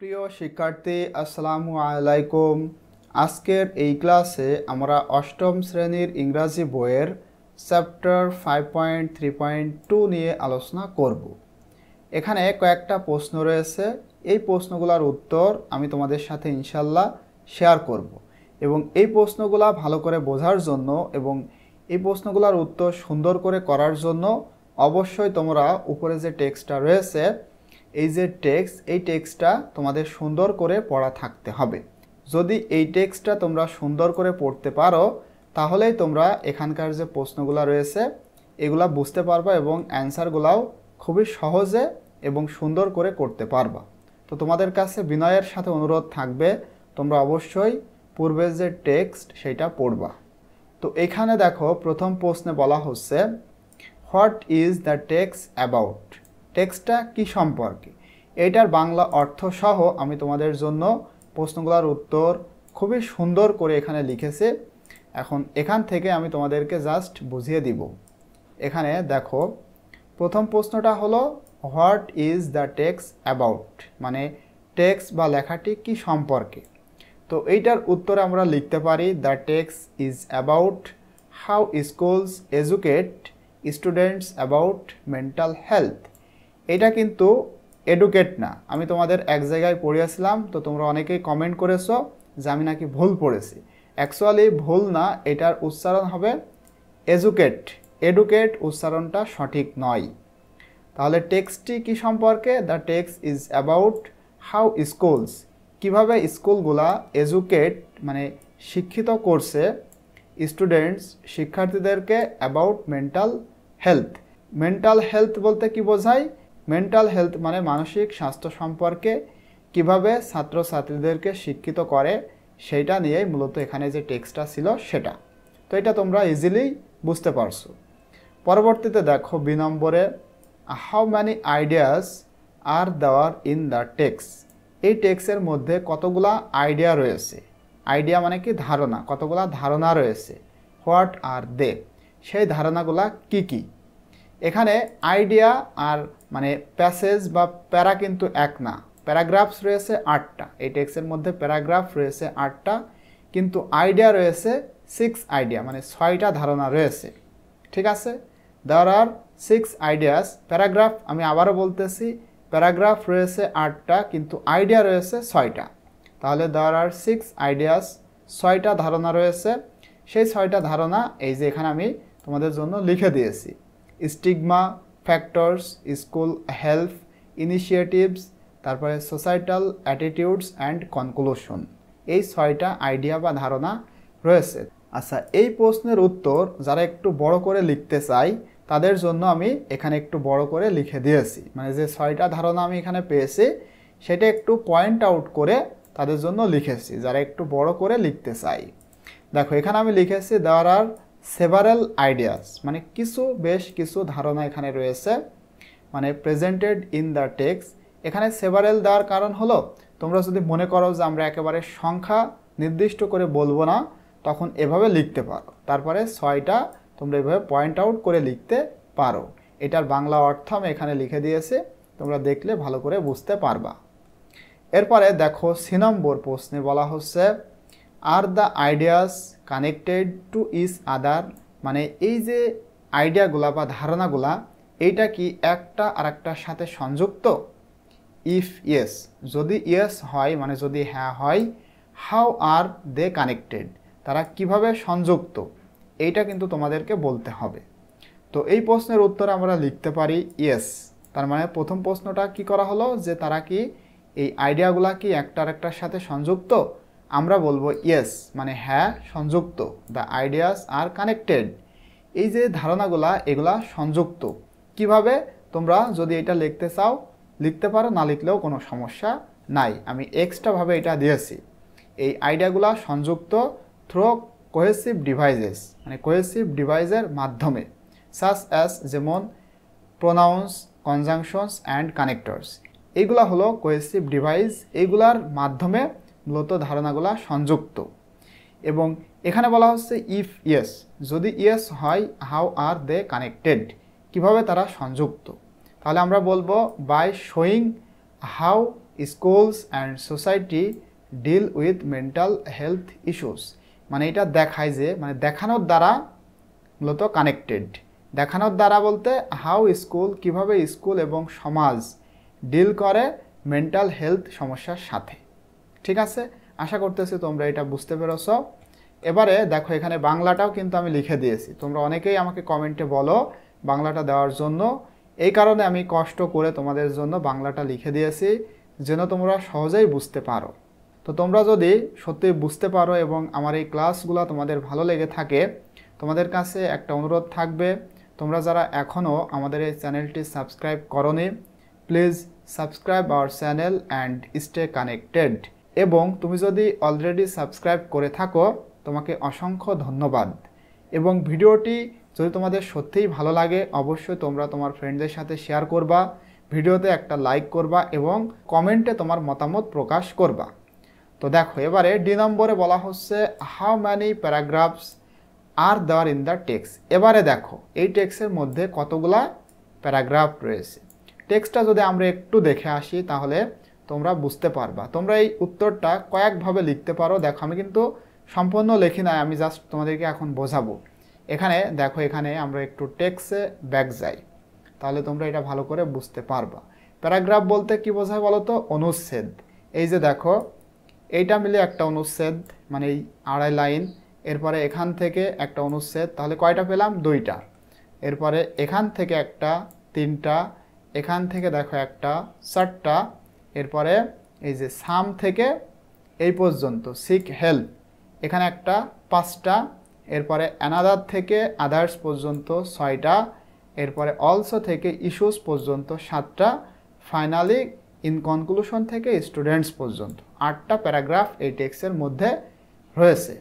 প্রিয় শিক্ষার্থী আসসালামু আলাইকুম। আজকের এই ক্লাসে আমরা অষ্টম শ্রেণীর ইংরাজি বইয়ের চ্যাপ্টার 5.3.2 নিয়ে আলোচনা করব। এখানে কয়েকটা প্রশ্ন রয়েছে। এই প্রশ্নগুলোর উত্তর আমি তোমাদের সাথে ইনশাল্লাহ শেয়ার করব এবং এই প্রশ্নগুলো ভালো করে বোঝার জন্য এবং এই প্রশ্নগুলোর উত্তর সুন্দর করে করার জন্য অবশ্যই তোমরা উপরে যে টেক্সটটা রয়েছে এই যে এই টেক্সটটা তোমাদের সুন্দর করে পড়া থাকতে হবে। যদি এই টেক্সটটা তোমরা সুন্দর করে পড়তে পারো তাহলেই তোমরা এখানকার যে প্রশ্নগুলো রয়েছে এগুলা বুঝতে পারবা এবং অ্যান্সারগুলাও খুবই সহজে এবং সুন্দর করে করতে পারবা। তো তোমাদের কাছে বিনয়ের সাথে অনুরোধ থাকবে তোমরা অবশ্যই পূর্বের যে টেক্সট সেটা পড়বা। তো এখানে দেখো প্রথম প্রশ্নে বলা হচ্ছে what is the text about. টেক্সটটা কি সম্পর্কে, এটার বাংলা অর্থ সহ আমি তোমাদের জন্য প্রশ্নগুলোর উত্তর খুবই সুন্দর করে এখানে লিখেছি। এখন এখান থেকে আমি তোমাদেরকে জাস্ট বুঝিয়ে দিব। এখানে দেখো প্রথম প্রশ্নটা হলো what is the text about, মানে টেক্সট বা লেখাটি কি সম্পর্কে। তো এইটার উত্তরে আমরা লিখতে পারি the text is about how schools educate students about mental health. এটা কিন্তু এডুকেট না, আমি তোমাদের এক জায়গায় পড়িয়েছিলাম, তো তোমরা অনেকেই কমেন্ট করেছো যে আমি নাকি ভুল পড়েছি। অ্যাকচুয়ালি ভুল না, এটার উচ্চারণ হবে এডুকেট। এডুকেট উচ্চারণটা সঠিক নয়। তাহলে টেক্সটটি কি সম্পর্কে, the text is about how schools, কিভাবে স্কুলগুলা এডুকেট মানে শিক্ষিত করছে স্টুডেন্টস শিক্ষার্থীদেরকে about mental health. Mental health বলতে কি বোঝায়, মেন্টাল হেলথ মানে মানসিক স্বাস্থ্য সম্পর্কে কিভাবে ছাত্রছাত্রীদেরকে শিক্ষিত করে সেইটা নিয়েই মূলত এখানে যে টেক্সটটা ছিল সেটা। তো এটা তোমরা ইজিলি বুঝতে পারছো। পরবর্তীতে দেখো বি নম্বরে হাউ ম্যানি আইডিয়াস আর দেওয়ার ইন দ্য টেক্সট। এই টেক্সটের মধ্যে কতগুলা আইডিয়া রয়েছে। আইডিয়া মানে কি ধারণা, কতগুলা ধারণা রয়েছে। হোয়াট আর দে, সেই ধারণাগুলা কি কি। এখানে আইডিয়া আর মানে প্যাসেজ বা প্যারা কিন্তু এক না, প্যারাগ্রাফস রয়েছে 8টা। এই টেক্সটের মধ্যে প্যারাগ্রাফ রয়েছে 8টা, কিন্তু আইডিয়া রয়েছে 6 আইডিয়া, মানে 6টা ধারণা রয়েছে। ঠিক আছে, দেয়ার আর 6 আইডিয়াস। প্যারাগ্রাফ আমি আবারও বলতেছি, প্যারাগ্রাফ রয়েছে 8টা কিন্তু আইডিয়া রয়েছে 6টা। তাহলে দেয়ার আর 6 আইডিয়াস, 6টা ধারণা রয়েছে। সেই 6টা ধারণা এই যে এখানে আমি তোমাদের জন্য লিখে দিয়েছি। Stigma, factors, school health, initiatives, তারপরে সোসাইটাল অ্যাটিটিউডস অ্যান্ড কনক্লুশন। এই 6টা আইডিয়া বা ধারণা রয়েছে। আচ্ছা, এই প্রশ্নের উত্তর যারা একটু বড় করে লিখতে চাই তাদের জন্য আমি এখানে একটু বড় করে লিখে দিয়েছি, মানে যে 6টা ধারণা আমি এখানে পেয়েছি সেটা একটু পয়েন্ট আউট করে তাদের জন্য লিখেছি যারা একটু বড় করে লিখতে চাই। দেখো এখানে আমি লিখেছি দেয়ার আর সেভারাল আইডিয়াস, মানে বেশ কিছু ধারণা এখানে রয়েছে, মানে প্রেজেন্টেড ইন দ্য টেক্সট। এখানে সেভারাল দেওয়ার কারণ হলো তোমরা যদি মনে করো যে আমরা একেবারে সংখ্যা নির্দিষ্ট করে বলবো না তখন এভাবে লিখতে পারো। তারপরে 6টা তোমরা এভাবে পয়েন্ট আউট করে লিখতে পারো। এটার বাংলা অর্থ আমি এখানে লিখে দিয়েছি, তোমরা দেখলে ভালো করে বুঝতে পারবা। এরপরে দেখো সি নম্বর প্রশ্নে বলা হচ্ছে are the ideas connected to each other, মানে এই যে আইডিয়াগুলা বা ধারণাগুলা এইটা কি একটা আর একটার সাথে সংযুক্ত। ইফ ইয়েস, যদি ইয়েস হয় মানে যদি হ্যাঁ হয়, হাউ আর দে কানেক্টেড, তারা কিভাবে সংযুক্ত এইটা কিন্তু তোমাদেরকে বলতে হবে। তো এই প্রশ্নের উত্তর আমরা লিখতে পারি ইয়েস। তার মানে প্রথম প্রশ্নটা কি করা হলো যে তারা কি এই আইডিয়াগুলা কি একটা আর একটার সাথে সংযুক্ত, আমরা বলবো ইয়েস মানে হ্যাঁ সংযুক্ত। দ্য আইডিয়াস আর কানেক্টেড, এই যে ধারণাগুলা এগুলা সংযুক্ত। কিভাবে, তোমরা যদি এটা লিখতে চাও লিখতে পারো, না লিখলেও কোনো সমস্যা নাই, আমি এক্সট্রাভাবে এটা দিয়েছি। এই আইডিয়াগুলা সংযুক্ত থ্রু কোহেসিভ ডিভাইসেস, মানে কোহেসিভ ডিভাইসের মাধ্যমে, সাচ অ্যাজ যেমন প্রোনাউন্স, কনজাংশনস অ্যান্ড কানেক্টরস। এইগুলা হলো কোহেসিভ ডিভাইস, এইগুলার মাধ্যমে মূলত ধারণাগুলা সংযুক্ত। এবং এখানে বলা হচ্ছে ইফ ইয়েস, যদি ইয়েস হয় হাউ আর দে কানেক্টেড, কিভাবে তারা সংযুক্ত। তাহলে আমরা বলবো by showing how schools and society deal with mental health issues. মানে এটা দেখায় যে মানে দেখানোর দ্বারা মূলত কানেক্টেড। দেখানোর দ্বারা বলতে হাউ স্কুল, কিভাবে স্কুল এবং সমাজ ডিল করে মেন্টাল হেলথ সমস্যার সাথে। ঠিক আছে, আশা করতেছি তোমরা এটা বুঝতে পেরেছ। এবারে দেখো এখানে বাংলাটাও কিন্তু আমি লিখে দিয়েছি। তোমরা অনেকেই আমাকে কমেন্টে বলো বাংলাটা দেওয়ার জন্য, এই কারণে আমি কষ্ট করে তোমাদের জন্য বাংলাটা লিখে দিয়েছি যেন তোমরা সহজেই বুঝতে পারো। তো তোমরা যদি সত্যি বুঝতে পারো এবং আমার এই ক্লাসগুলো তোমাদের ভালো লেগে থাকে, তোমাদের কাছে একটা অনুরোধ থাকবে, তোমরা যারা এখনও আমাদের এই চ্যানেলটি সাবস্ক্রাইব করোনি, please subscribe our channel and stay connected. এবং তুমি যদি অলরেডি সাবস্ক্রাইব করে থাকো তোমাকে অসংখ্য ধন্যবাদ। এবং ভিডিওটি যদি তোমাদের সত্যিই ভালো লাগে অবশ্যই তোমরা তোমার ফ্রেন্ডদের সাথে শেয়ার করবা, ভিডিওতে একটা লাইক করবা এবং কমেন্টে তোমার মতামত প্রকাশ করবা। তো দেখো এবারে ডি নম্বরে বলা হচ্ছে হাউ ম্যানি প্যারাগ্রাফস আর দেওয়ার ইন দ্য টেক্সট। এবারে দেখো এই টেক্সটের মধ্যে কতগুলা প্যারাগ্রাফ রয়েছে। টেক্সটটা যদি আমরা একটু দেখে আসি তাহলে তোমরা বুঝতে পারবা। তোমরা এই উত্তরটা কয়েকভাবে লিখতে পারো। দেখো আমি কিন্তু সম্পূর্ণ লিখি নাই, আমি জাস্ট তোমাদেরকে এখন বোঝাবো। এখানে দেখো এখানে আমরা একটু টেক্সটে ব্যাক যাই, তাহলে তোমরা এটা ভালো করে বুঝতে পারবা। প্যারাগ্রাফ বলতে কি বোঝায় বলো তো? অনুচ্ছেদ। এই যে দেখো এইটা মিলে একটা অনুচ্ছেদ, মানে এই 2.5 লাইন। এরপরে এখান থেকে একটা অনুচ্ছেদ, তাহলে কয়টা পেলাম? 2টা। এরপরে এখান থেকে একটা 3টা, এখান থেকে দেখো একটা 4টা। এরপরে এই যে সাম থেকে এই পর্যন্ত সিক হেল্প, এখানে একটা 5টা। এরপরে অ্যানাদার থেকে আদার্স পর্যন্ত 6টা। এরপরে অলসো থেকে ইস্যুস পর্যন্ত 7টা। ফাইনালি ইন কনক্লুশন থেকে স্টুডেন্টস পর্যন্ত 8টা প্যারাগ্রাফ এই টেক্সটের মধ্যে রয়েছে।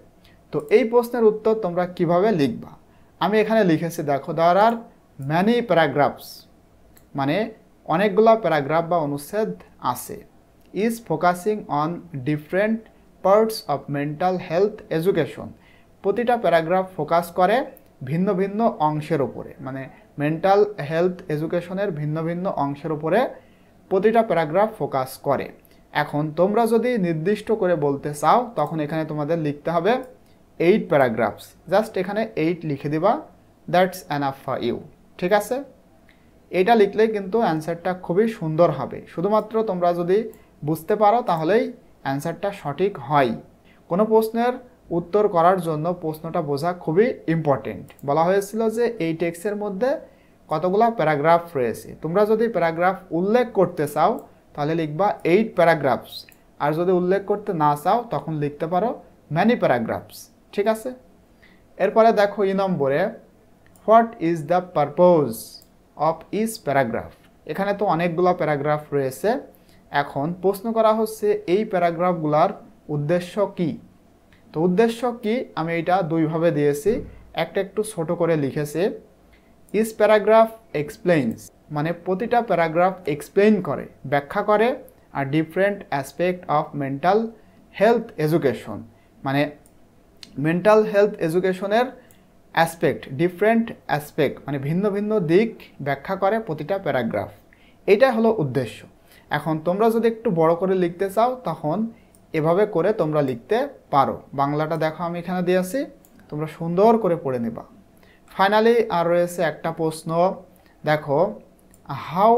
তো এই প্রশ্নের উত্তর তোমরা কিভাবে লিখবা? আমি এখানে লিখেছি দেখো দেয়ার আর ম্যানি প্যারাগ্রাফস, মানে অনেকগুলো প্যারাগ্রাফ বা অনুচ্ছেদ আছে। Is focusing on different parts of mental health education. প্রতিটা প্যারাগ্রাফ ফোকাস করে ভিন্ন ভিন্ন অংশের উপরে, মানে মেন্টাল হেলথ এডুকেশনের ভিন্ন ভিন্ন অংশের উপরে প্রতিটা প্যারাগ্রাফ ফোকাস করে। এখন তোমরা যদি নির্দিষ্ট করে বলতে চাও তখন এখানে তোমাদের লিখতে হবে 8 প্যারাগ্রাফস। জাস্ট এখানে 8 লিখে দিবা, দ্যাটস এনাফ ফর ইউ। ঠিক আছে, এটা লিখলেই কিন্তু অ্যান্সারটা খুবই সুন্দর হবে। শুধুমাত্র তোমরা যদি বুঝতে পারো তাহলেই অ্যান্সারটা সঠিক হয়। কোনো প্রশ্নের উত্তর করার জন্য প্রশ্নটা বোঝা খুবই ইম্পর্টেন্ট। বলা হয়েছিল যে এই টেক্সটের মধ্যে কতগুলো প্যারাগ্রাফ রয়েছে। তোমরা যদি প্যারাগ্রাফ উল্লেখ করতে চাও তাহলে লিখবা 8 প্যারাগ্রাফস, আর যদি উল্লেখ করতে না চাও তখন লিখতে পারো ম্যানি প্যারাগ্রাফস। ঠিক আছে, এরপরে দেখো ই নম্বরে what is the purpose of each paragraph. এখানে তো অনেকগুলো প্যারাগ্রাফ রয়েছে। এখন প্রশ্ন করা হচ্ছে এই প্যারাগ্রাফগুলোর উদ্দেশ্য কি। তো উদ্দেশ্য কি আমি এটা দুইভাবে দিয়েছি, একটা একটু ছোট করে লিখেছি। ইচ প্যারাগ্রাফ এক্সপ্লেইনস, মানে প্রতিটা প্যারাগ্রাফ এক্সপ্লেইন করে, ব্যাখ্যা করে আর different aspect of mental health education, মানে মেন্টাল হেলথ এডুকেশনের অ্যাসপেক্ট, ডিফারেন্ট অ্যাসপেক্ট মানে ভিন্ন ভিন্ন দিক ব্যাখ্যা করে প্রতিটা প্যারাগ্রাফ। এটাই হলো উদ্দেশ্য। এখন তোমরা যদি একটু বড় করে লিখতে চাও তখন এভাবে করে তোমরা লিখতে পারো। বাংলাটা দেখো আমি এখানে দিয়েছি, তোমরা সুন্দর করে পড়ে নেবা। ফাইনালি আর রয়েছে একটা প্রশ্ন, দেখো how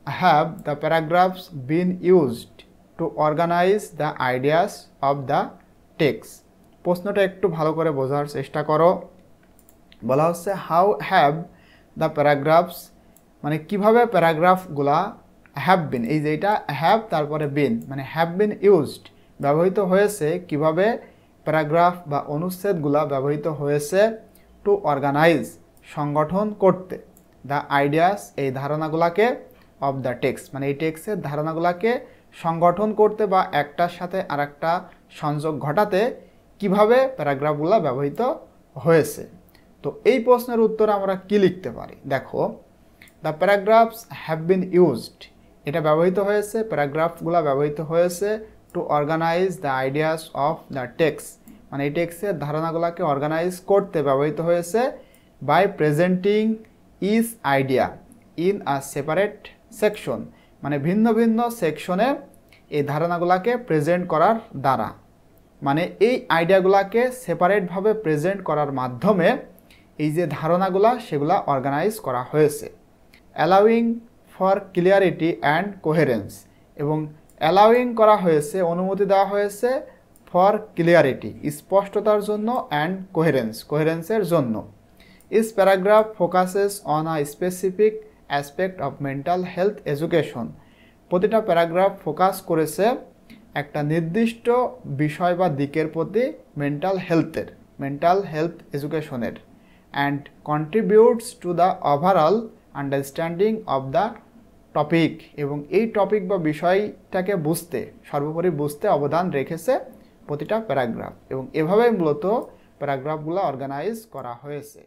have the paragraphs been used to organize the ideas of the text. প্রশ্নটা একটু ভালো করে বোঝার চেষ্টা করো। বলা হচ্ছে হাউ হ্যাভ দ্য প্যারাগ্রাফস, মানে কিভাবে প্যারাগ্রাফগুলা হ্যাভ বিন, এই যে এটা হ্যাভ তারপরে বিন মানে হ্যাভ বিন ইউজড ব্যবহৃত হয়েছে, কিভাবে প্যারাগ্রাফ বা অনুচ্ছেদগুলা ব্যবহৃত হয়েছে টু অর্গানাইজ সংগঠন করতে, দ্য আইডিয়াস এই ধারণাগুলাকে, অফ দ্য টেক্সট মানে এই টেক্সটের ধারণাগুলাকে সংগঠন করতে বা একটার সাথে আরেকটা সংযোগ ঘটাতে কিভাবে প্যারাগ্রাফগুলো ব্যবহৃত হয়েছে। তো এই প্রশ্নের উত্তর আমরা কি লিখতে পারি? দেখো the paragraphs have been used, এটা ব্যবহৃত হয়েছে, প্যারাগ্রাফগুলো ব্যবহৃত হয়েছে to organize the ideas of the text মানে এই টেক্সটের ধারণাগুলোকে অর্গানাইজ করতে ব্যবহৃত হয়েছে by presenting each idea in a separate section, মানে ভিন্ন ভিন্ন সেকশনে এই ধারণাগুলোকে প্রেজেন্ট করার দ্বারা, মানে এই আইডিয়াগুলোকে সেপারেটভাবে প্রেজেন্ট করার মাধ্যমে এই যে ধারণাগুলা সেগুলা অর্গানাইজ করা হয়েছে। Allowing for clarity and coherence, এবং অ্যালাউইং করা হয়েছে, অনুমতি দেওয়া হয়েছে ফর ক্লিয়ারিটি, স্পষ্টতার জন্য, অ্যান্ড কোহেরেন্সের জন্য। Each paragraph focuses on a specific aspect of mental health education. প্রতিটা প্যারাগ্রাফ ফোকাস করেছে একটা নির্দিষ্ট বিষয় বা দিকের প্রতি মেন্টাল হেলথ এডুকেশনের, and contributes to the overall understanding of the topic, এবং এই টপিক বা বিষয়টাকে সর্বোপরি বুঝতে অবদান রেখেছে প্রতিটা প্যারাগ্রাফ, এবং এভাবেই মূলত প্যারাগ্রাফগুলো অর্গানাইজ করা হয়েছে।